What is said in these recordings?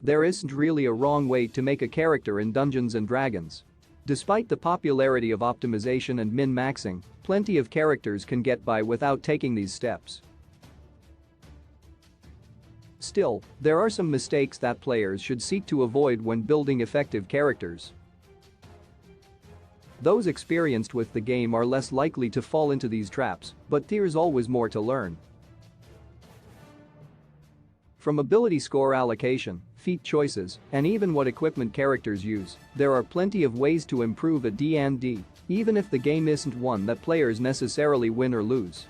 There isn't really a wrong way to make a character in Dungeons & Dragons. Despite the popularity of optimization and min-maxing, plenty of characters can get by without taking these steps. Still, there are some mistakes that players should seek to avoid when building effective characters. Those experienced with the game are less likely to fall into these traps, but there's always more to learn. From ability score allocation, feat choices, and even what equipment characters use, there are plenty of ways to improve a D&D, even if the game isn't one that players necessarily win or lose.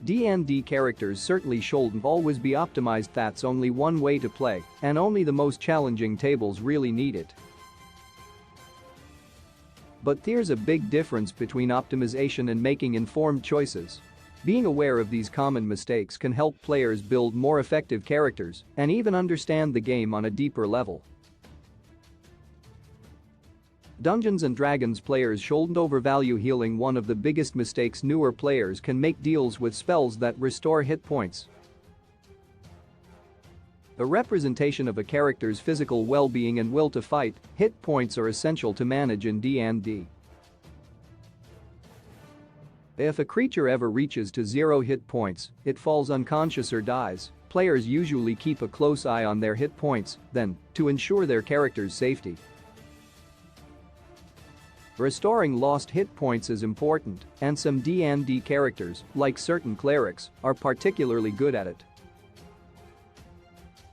D&D characters certainly shouldn't always be optimized. That's only one way to play, and only the most challenging tables really need it. But there's a big difference between optimization and making informed choices. Being aware of these common mistakes can help players build more effective characters and even understand the game on a deeper level. Dungeons & Dragons players shouldn't overvalue healing. One of the biggest mistakes newer players can make deals with spells that restore hit points. A representation of a character's physical well-being and will to fight, hit points are essential to manage in D&D. If a creature ever reaches to 0 hit points, it falls unconscious or dies, players usually keep a close eye on their hit points, then, to ensure their character's safety. Restoring lost hit points is important, and some D&D characters, like certain clerics, are particularly good at it.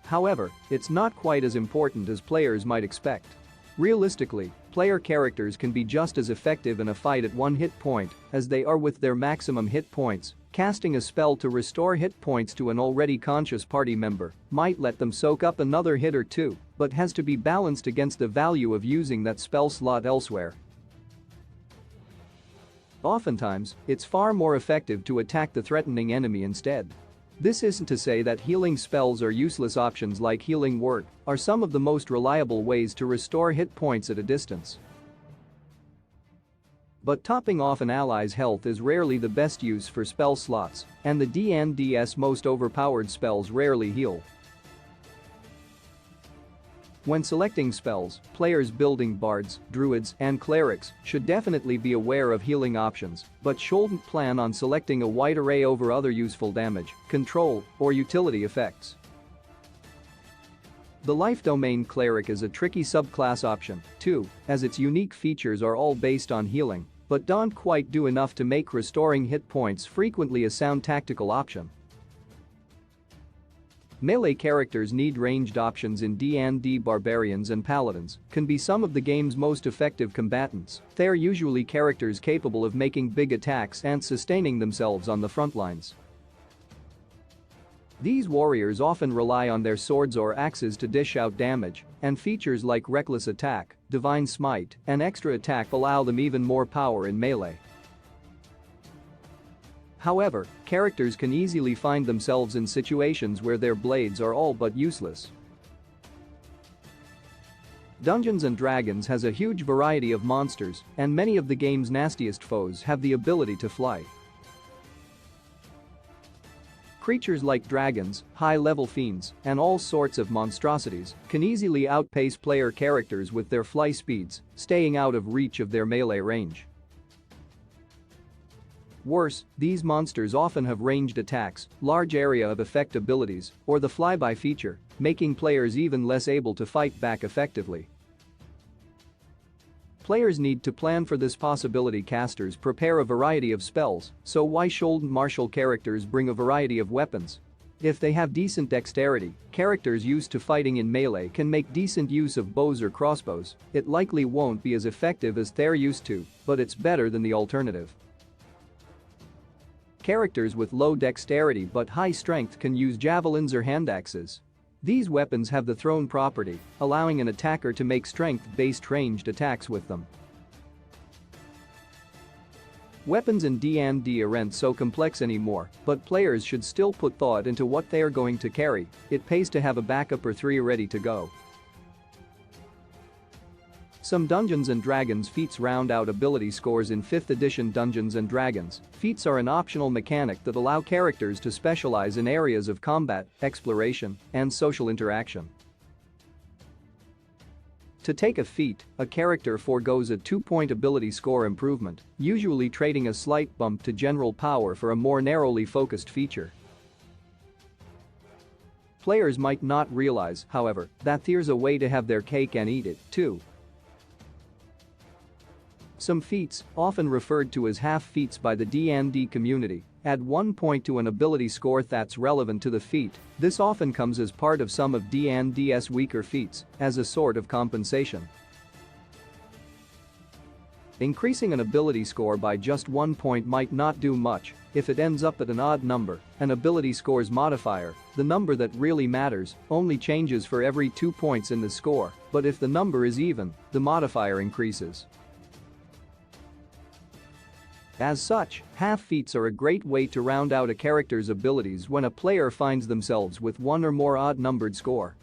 However, it's not quite as important as players might expect. Realistically, player characters can be just as effective in a fight at 1 hit point as they are with their maximum hit points. Casting a spell to restore hit points to an already conscious party member might let them soak up another hit or two, but has to be balanced against the value of using that spell slot elsewhere. Oftentimes, it's far more effective to attack the threatening enemy instead. This isn't to say that healing spells or useless options like healing word are some of the most reliable ways to restore hit points at a distance. But topping off an ally's health is rarely the best use for spell slots, and the D&D's most overpowered spells rarely heal. When selecting spells, players building bards, druids, and clerics should definitely be aware of healing options, but shouldn't plan on selecting a wide array over other useful damage, control, or utility effects. The Life Domain Cleric is a tricky subclass option, too, as its unique features are all based on healing, but don't quite do enough to make restoring hit points frequently a sound tactical option. Melee characters need ranged options in D&D. Barbarians and paladins can be some of the game's most effective combatants. They're usually characters capable of making big attacks and sustaining themselves on the front lines. These warriors often rely on their swords or axes to dish out damage, and features like Reckless Attack, Divine Smite, and Extra Attack allow them even more power in melee. However, characters can easily find themselves in situations where their blades are all but useless. Dungeons & Dragons has a huge variety of monsters, and many of the game's nastiest foes have the ability to fly. Creatures like dragons, high-level fiends, and all sorts of monstrosities can easily outpace player characters with their fly speeds, staying out of reach of their melee range. Worse, these monsters often have ranged attacks, large area of effect abilities, or the flyby feature, making players even less able to fight back effectively. Players need to plan for this possibility. Casters prepare a variety of spells, so why shouldn't martial characters bring a variety of weapons? If they have decent dexterity, characters used to fighting in melee can make decent use of bows or crossbows. It likely won't be as effective as they're used to, but it's better than the alternative. Characters with low dexterity but high strength can use javelins or handaxes. These weapons have the thrown property, allowing an attacker to make strength-based ranged attacks with them. Weapons in D&D aren't so complex anymore, but players should still put thought into what they are going to carry. It pays to have a backup or 3 ready to go. Some Dungeons & Dragons feats round out ability scores in 5th edition Dungeons & Dragons. Feats are an optional mechanic that allow characters to specialize in areas of combat, exploration, and social interaction. To take a feat, a character forgoes a 2-point ability score improvement, usually trading a slight bump to general power for a more narrowly focused feature. Players might not realize, however, that there's a way to have their cake and eat it, too. Some feats, often referred to as half feats by the D&D community, add 1 point to an ability score that's relevant to the feat. This often comes as part of some of D&D's weaker feats, as a sort of compensation. Increasing an ability score by just 1 point might not do much if it ends up at an odd number. An ability score's modifier, the number that really matters, only changes for every 2 points in the score, but if the number is even, the modifier increases. As such, half feats are a great way to round out a character's abilities when a player finds themselves with one or more odd-numbered score.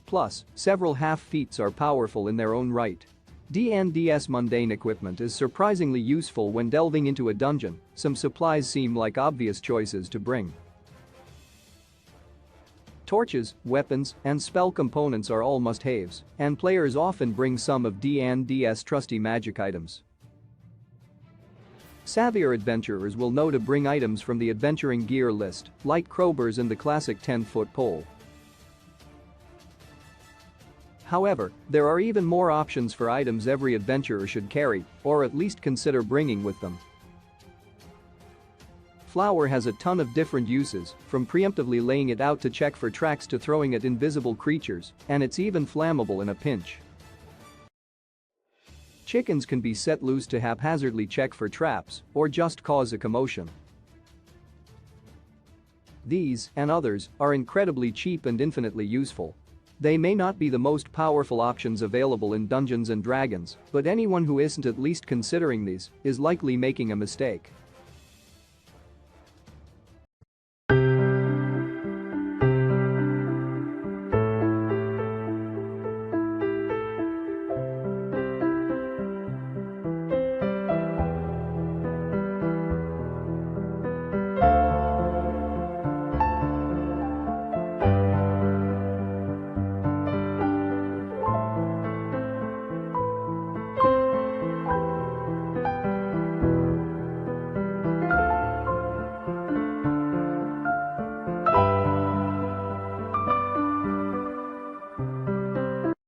Plus, several half feats are powerful in their own right. D&D's mundane equipment is surprisingly useful when delving into a dungeon. Some supplies seem like obvious choices to bring. Torches, weapons, and spell components are all must-haves, and players often bring some of D&D's trusty magic items. Savvier adventurers will know to bring items from the adventuring gear list, like crowbars and the classic 10-foot pole. However, there are even more options for items every adventurer should carry, or at least consider bringing with them. Flour has a ton of different uses, from preemptively laying it out to check for tracks to throwing at invisible creatures, and it's even flammable in a pinch. Chickens can be set loose to haphazardly check for traps, or just cause a commotion. These, and others, are incredibly cheap and infinitely useful. They may not be the most powerful options available in Dungeons & Dragons, but anyone who isn't at least considering these is likely making a mistake.